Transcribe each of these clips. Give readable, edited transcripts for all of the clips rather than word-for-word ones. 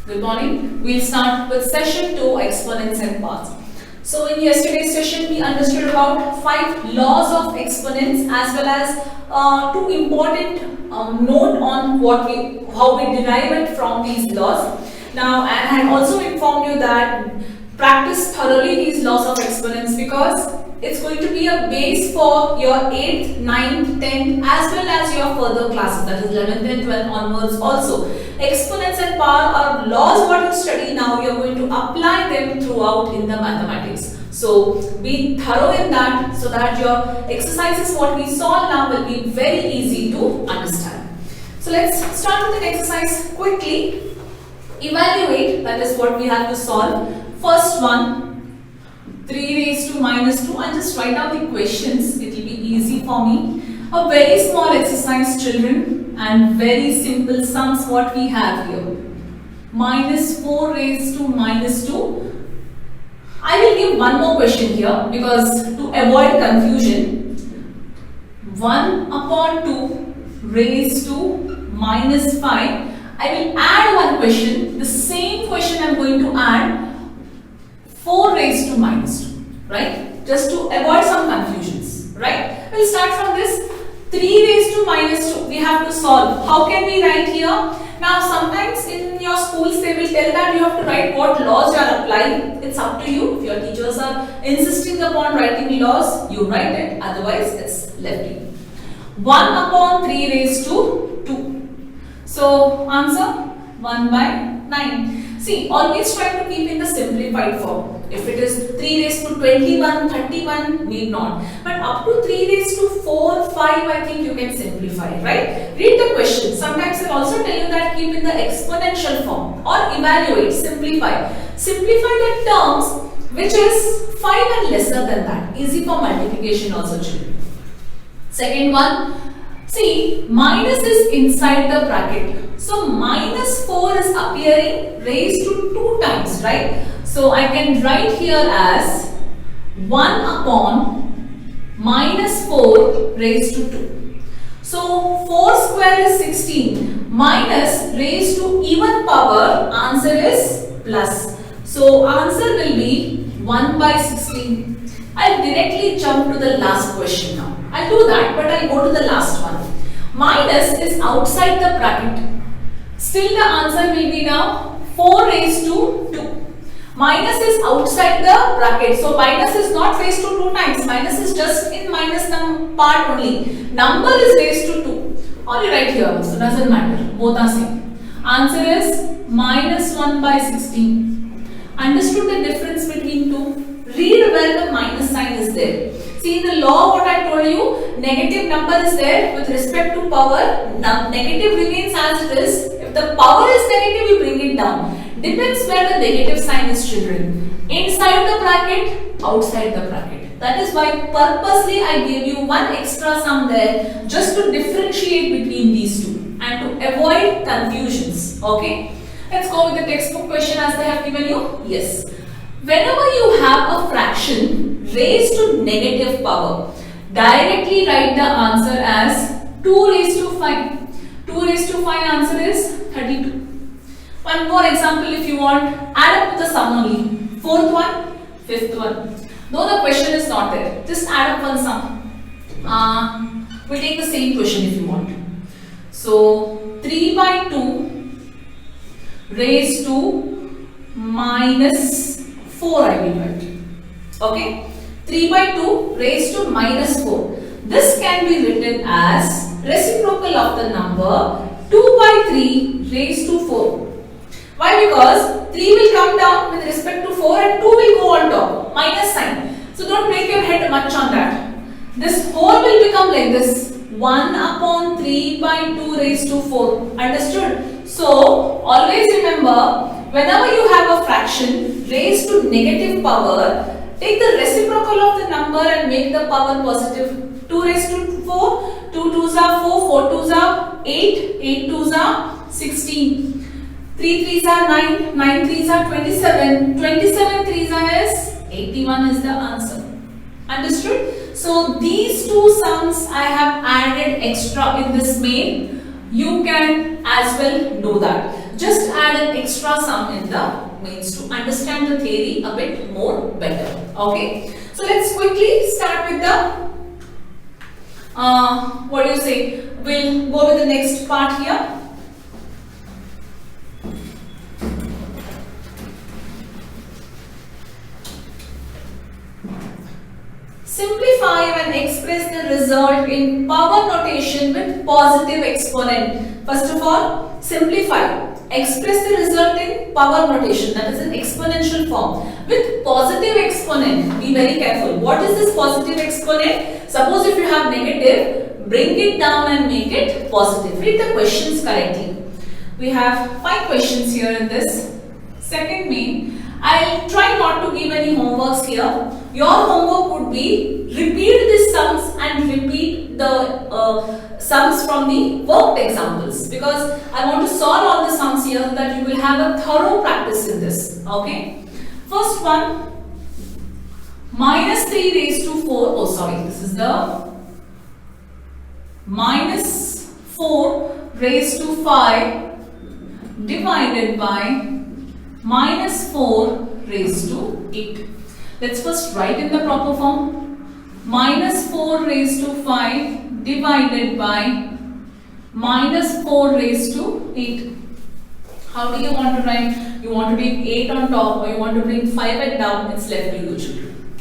Good morning. We'll start with session 2, exponents and powers. So in yesterday's session, we understood about 5 laws of exponents as well as 2 important note on how we derive it from these laws. Now, and I have also informed you that practice thoroughly these laws of exponents because it's going to be a base for your 8th, 9th, 10th as well as your further classes, that is 11th and 12th onwards also. Exponents and power are laws what you study now, you are going to apply them throughout in the mathematics. So be thorough in that so that your exercises what we saw now will be very easy to understand. So let's start with an exercise quickly. Evaluate, that is what we have to solve. First one, 3 raised to minus 2. I'll just write down the questions, it will be easy for me. A very small exercise, children, and very simple sums what we have here. Minus 4 raised to minus 2. I will give one more question here because to avoid confusion. 1 upon 2 raised to minus 5. I will add one question. The same question I am going to add 4 raised to minus 2. Right? Just to avoid some confusions. Right? We'll start from this. 3 raised to minus 2. We have to solve. How can we write here? Now sometimes in your schools they will tell that you have to write what laws you are applying. It's up to you. If your teachers are insisting upon writing laws, you write it. Otherwise it's left to you. 1 upon 3 raised to 2. So answer 1 by 9. See, always try to keep in the simplified form. If it is 3 raised to 21, 31, need not. But up to 3 raised to 4, 5, I think you can simplify, right? Read the question. Sometimes they'll also tell you that keep in the exponential form or evaluate, simplify. Simplify the terms which is 5 and lesser than that. Easy for multiplication also, children. Second one, see, minus is inside the bracket. So minus 4 is appearing raised to 2 times, right? So I can write here as 1 upon minus 4 raised to 2. So 4 square is 16. Minus raised to even power, answer is plus. So answer will be 1 by 16. I'll directly jump to the last question now. I'll do that, but I'll go to the last one. Minus is outside the bracket. Still the answer will be now 4 raised to 2. Minus is outside the bracket. So minus is not raised to 2 times. Minus is just in minus part only. Number is raised to 2. Only right here. So doesn't matter. Both are same. Answer is minus 1 by 16. Understood the difference between 2? Read where the minus sign is there. See, in the law what I told you, negative number is there with respect to power. Negative remains as it is. If the power is negative, you bring it down. Depends where the negative sign is, children. Inside the bracket, outside the bracket. That is why purposely I gave you one extra sum there just to differentiate between these two and to avoid confusions. Okay? Let's go with the textbook question as they have given you. Yes. Whenever you have a fraction raised to negative power, directly write the answer as 2 raised to 5. 2 raised to 5 answer is 32. One more example if you want, add up to the sum only. 4th one, 5th one. Though the question is not there, just add up one sum. We'll take the same question if you want. So 3 by 2 raised to minus 4 I will write. Okay? 3 by 2 raised to minus 4. This can be written as reciprocal of the number 2 by 3 raised to 4. Why? Because 3 will come down with respect to 4 and 2 will go on top. Minus sign. So don't break your head much on that. This whole will become like this. 1 upon 3 by 2 raised to 4. Understood? So always remember, whenever you have a fraction raised to negative power, take the reciprocal of the number and make the power positive. 2 raised to 4, 2 2s are 4, 4 2s are 8, 8 2s are 16. 3 3s are 9, 9 3s are 27, 27 3s are is 81 is the answer. Understood? So these two sums I have added extra in this main. You can as well do that. just add an extra sum in the mains to understand the theory a bit more better. Okay. So let's quickly start with the what do you say? We'll go with the next part here. Simplify and express the result in power notation with positive exponent. First of all, simplify. Express the result in power notation, that is in exponential form with positive exponent. Be very careful. What is this positive exponent? Suppose if you have negative, bring it down and make it positive. Read the questions correctly. We have 5 questions here in this second main. I'll try not to give any homeworks here. Your homework would be repeat the sums and repeat the sums from the worked examples, because I want to solve all the sums here so that you will have a thorough practice in this. Okay. First one, minus 3 raised to 4. Oh sorry, this is the minus 4 raised to 5 divided by minus 4 raised to 8. Let's first write in the proper form. Minus 4 raised to 5 divided by minus 4 raised to 8. How do you want to write? You want to bring 8 on top or you want to bring 5 and down? It's left to you, children.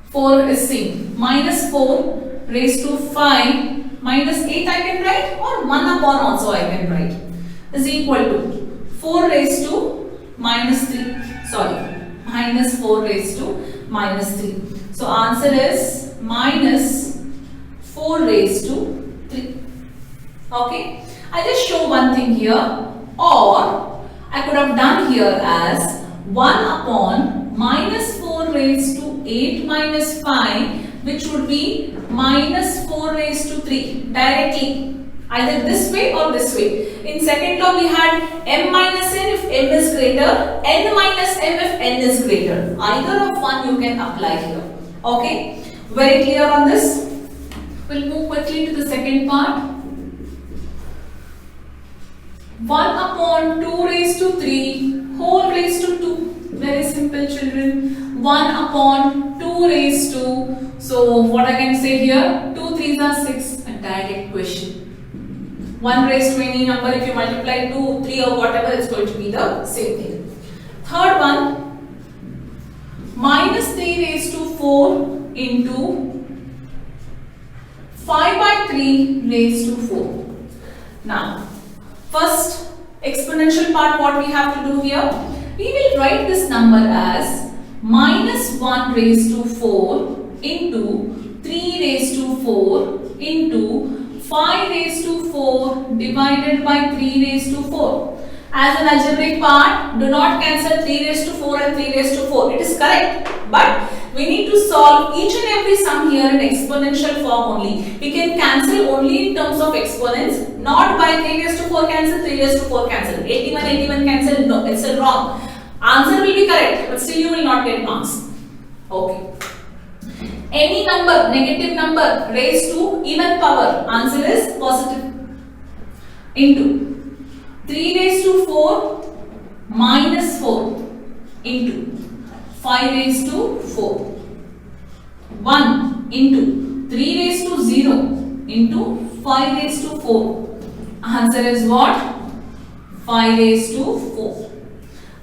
4 is same. Minus 4 raised to 5 minus 8 I can write, or 1 upon also I can write, is equal to 4 raised to minus 3. Sorry. Minus 4 raised to minus 3. So answer is minus 4 raised to 3. Okay. I just show one thing here, or I could have done here as 1 upon minus 4 raised to 8 minus 5, which would be minus 4 raised to 3 directly. Either this way or this way. In second law we had m minus n if m is greater, n minus m if n is greater. Either of one you can apply here. Okay. Very clear on this? We'll move quickly to the second part. 1 upon 2 raised to 3 whole raised to 2. Very simple, children. 1 upon 2 raised to, so what I can say here, 2 3s are 6. A direct question. 1 raised to any number, if you multiply 2, 3 or whatever, it's going to be the same thing. Third one, minus 3 raised to 4 into 5 by 3 raised to 4. Now, first exponential part, what we have to do here, we will write this number as minus 1 raised to 4 into 3 raised to 4 into 5 raised to 4 divided by 3 raised to 4. As an algebraic part, do not cancel 3 raised to 4 and 3 raised to 4. It is correct, but we need to solve each and every sum here in exponential form only. We can cancel only in terms of exponents, not by 3 raised to 4 cancel, 3 raised to 4 cancel, 81 cancel. No, it's still wrong. Answer will be correct, but still you will not get marks. Okay. Any number, negative number raised to even power, answer is positive, into 3 raised to 4 minus 4 into 5 raised to 4, 1 into 3 raised to 0 into 5 raised to 4. Answer is what? 5 raised to 4.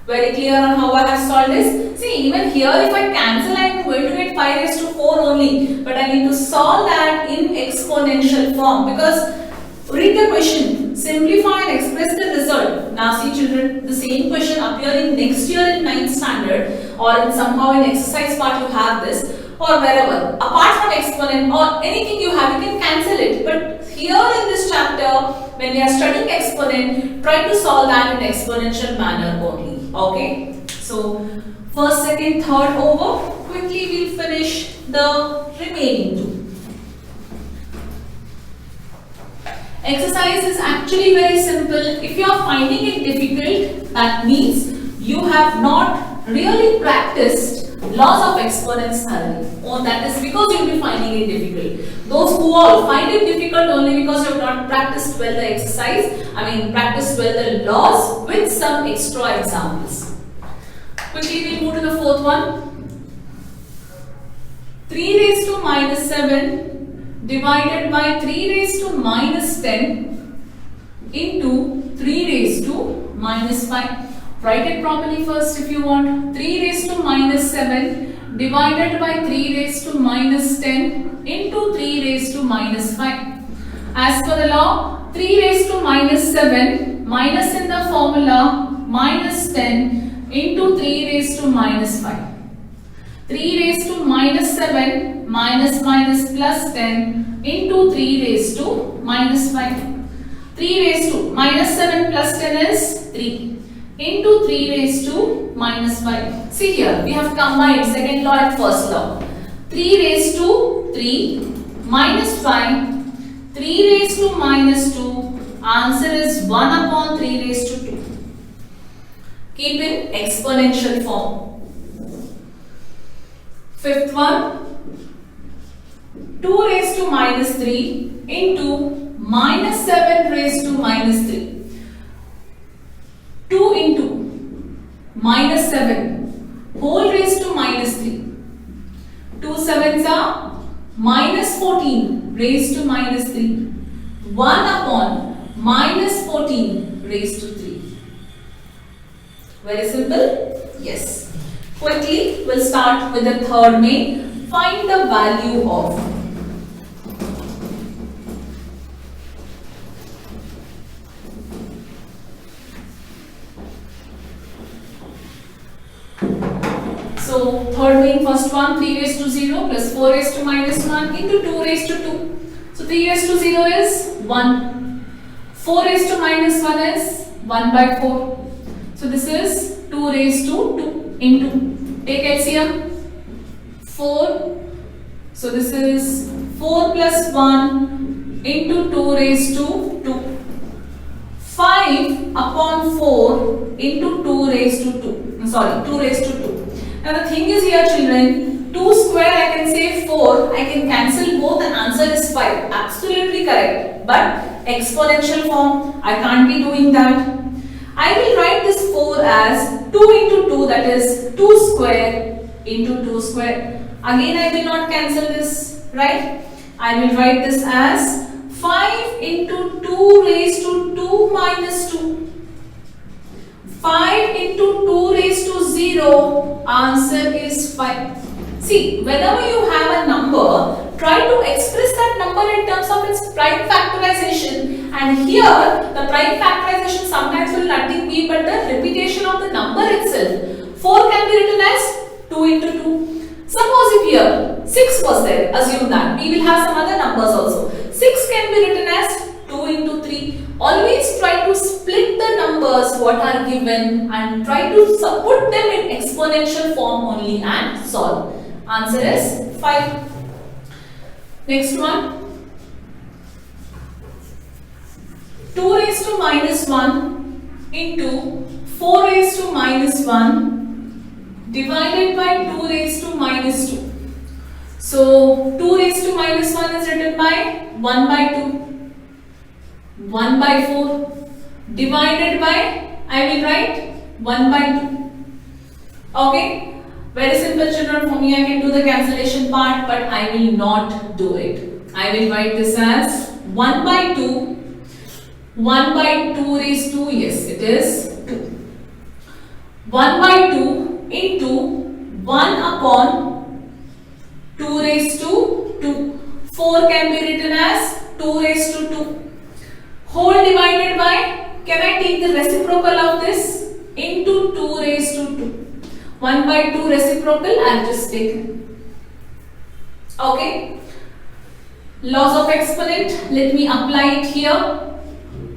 Very clear on how I have solved this? See, even here if I cancel, I am going to get 5 raised to 4 only. But I need to solve that in exponential form, because read the question, simplify and express the result. Now see children, the same question appearing next year in 9th standard, or in somehow in exercise part you have this, or wherever. Apart from exponent or anything you have, you can cancel it. But here in this chapter, when we are studying exponent, try to solve that in exponential manner only. Okay, so first, second, third over. Quickly we'll finish the remaining 2. Exercise is actually very simple. If you are finding it difficult, that means you have not really practiced laws of exponents thoroughly. Or that is because you will be finding it difficult. Those who all find it difficult only because you have not not practiced well the exercise, practiced well the laws with some extra examples. Quickly we'll move to the fourth one. 3 raised to minus 7 divided by 3 raised to minus 10 into 3 raised to minus 5. Write it properly first if you want. 3 raised to minus 7 divided by 3 raised to minus 10 into 3 raised to minus 5. As per the law, 3 raised to minus 7 minus in the formula minus 10 into 3 raised to minus 5. 3 raised to minus 7 minus plus 10 into 3 raised to minus 5. 3 raised to minus 7 plus 10 is 3 into 3 raised to minus 5. See here, we have combined second law and first law. 3 raised to 3 minus 5, 3 raised to minus 2, answer is 1 upon 3 raised to 2. Keep in exponential form. Fifth one, 2 raised to minus 3 into minus 7 raised to minus 3. 2 into minus 7 whole raised to minus 3. 2 sevens are minus 14 raised to minus 3. 1 upon minus 14 raised to 3. Very simple? Yes. Quickly, we'll start with the third main. Find the value of. So, third main, first one, 3 raised to 0 plus 4 raised to minus 1 into 2 raised to 2. So, 3 raised to 0 is 1. 4 raised to minus 1 is 1 by 4. So, this is 2 raised to 2 into. Take LCM. 4. So, this is 4 plus 1 into 2 raised to 2. 5 upon 4 into 2 raised to 2. Sorry, 2 raised to 2. Now the thing is here children, 2 square I can say 4, I can cancel both and answer is 5. Absolutely correct. But exponential form, I can't be doing that. I will write this 4 as 2 into 2, that is 2 square into 2 square. Again I will not cancel this, right? I will write this as 5 into 2 raised to 2 minus 2. 5 into 2 raised to 0, answer is 5. See, whenever you have a number, try to express that number in terms of its prime factorization, and here the prime factorization sometimes will nothing be but the repetition of the number itself. 4 can be written as 2 into 2. Suppose if here 6 was there, assume that. We will have some other numbers also. 6 can be written as 2 into 3. Always try to split the numbers what are given and try to put them in exponential form only and solve. Answer is 5. Next one. 2 raised to minus 1 into 4 raised to minus 1 divided by 2 raised to minus 2. So 2 raised to minus 1 is written by 1 by 2. 1 by 4 divided by, I will write 1 by 2. Okay. Very simple children, for me I can do the cancellation part, but I will not do it. I will write this as 1 by 2. 1 by 2 raised to, yes it is 2. 1 by 2 into 1 upon 2 raised to 2. 4 can be written as 2 raised to 2. Whole divided by, can I take the reciprocal of this? Into 2 raised to 2. 1 by 2 reciprocal, I have just taken. Okay. Laws of exponent, let me apply it here.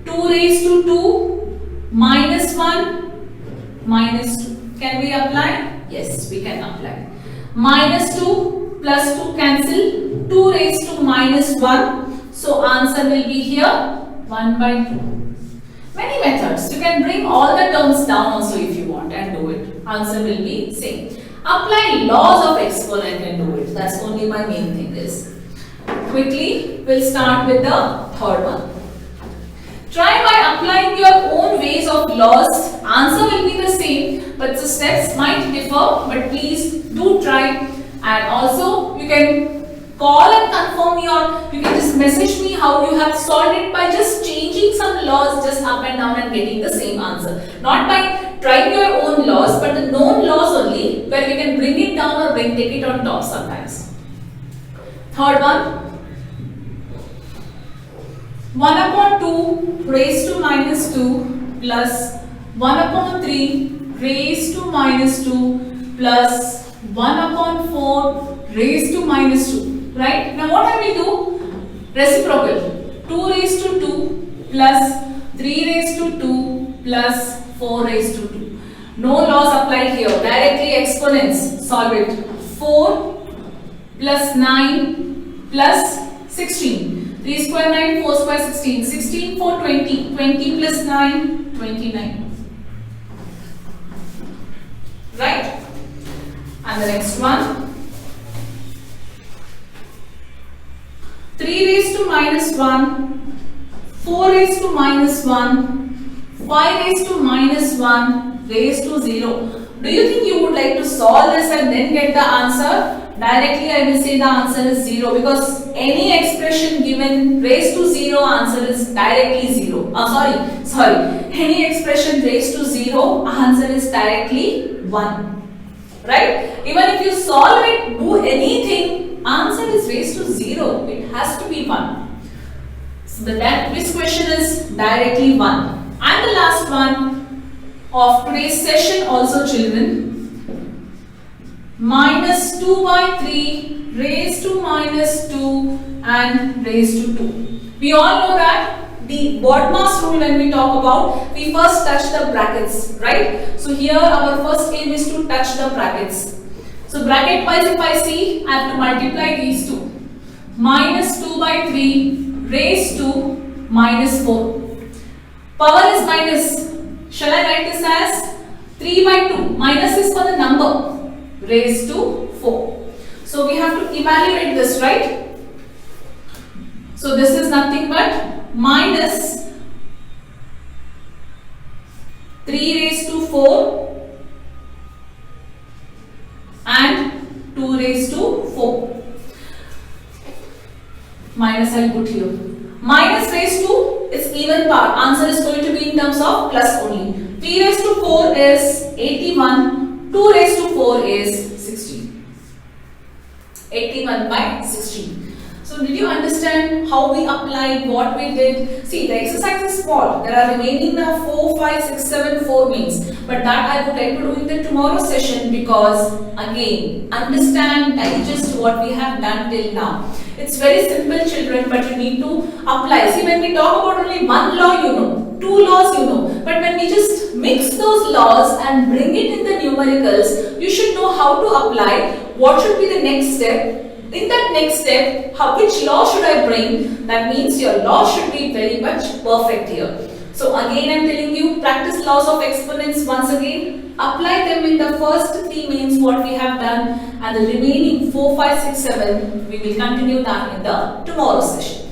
2 raised to 2 minus 1 minus 2. Can we apply? Yes, we can apply. Minus 2 plus 2 cancel. 2 raised to minus 1. So answer will be here 1 by 2. Many methods. You can bring all the terms down also if you want and do it. Answer will be same. Apply laws of exponent and do it. That's only my main thing is. Quickly, we'll start with the third one. Try by applying your own ways of laws. Answer will be the same, but the steps might differ. But please do try. And also you can call and confirm me, or you can just message me how you have solved it by just changing some laws just up and down and getting the same answer. Not by trying your own laws, but the known laws only, where we can bring it down or take it on top sometimes. Third one. 1 upon 2 raised to minus 2 plus 1 upon 3 raised to minus 2 plus 1 upon 4 raised to minus 2. Right? Now what I will do? Reciprocal. 2 raised to 2 plus 3 raised to 2 plus 4 raised to 2. No laws applied here. Directly exponents. Solve it. 4 plus 9 plus 16. 3 square 9, 4 square 16. 16 4 20. 20 plus 9, 29. Right? And the next one. 3 raised to minus 1. 4 raised to minus 1. 5 raised to minus 1 raised to 0. Do you think you would like to solve this and then get the answer? Directly I will say the answer is 0, because any expression given raised to 0, answer is directly 0. Sorry. Any expression raised to 0, answer is directly 1. Right? Even if you solve it, do anything, answer is raised to 0. It has to be 1. So this question is directly 1. And the last one of today's session also, children. Minus 2 by 3 raised to minus 2 and raised to 2. We all know that the BODMAS rule, when we talk about, we first touch the brackets, right? So here our first aim is to touch the brackets. So bracket wise, if I see, I have to multiply these two. Minus 2 by 3 raised to minus 4. Power is minus. Shall I write this as 3 by 2? Minus is for the number. Raised to 4. So we have to evaluate this, right? So this is nothing but minus 3 raised to 4 and 2 raised to 4. Minus I will put here. Minus raised to is even part. Answer is going to be in terms of plus only. 3 raised to 4 is 81. 2 raised to 4 is 16. 81 by 16. So did you understand how we applied, what we did? See, the exercise is small. There are remaining now 4, 5, 6, 7, 4 means. But that I would like to do in the tomorrow session, because again, understand, digest what we have done till now. It's very simple, children, but you need to apply. See, when we talk about only one law, you know, 2 laws, you know, but when we just mix those laws and bring it in the numericals, you should know how to apply, what should be the next step. In that next step, which law should I bring? That means your law should be very much perfect here. So again, I am telling you, practice laws of exponents once again. Apply them in the first 3 means what we have done, and the remaining 4, 5, 6, 7, we will continue that in the tomorrow session.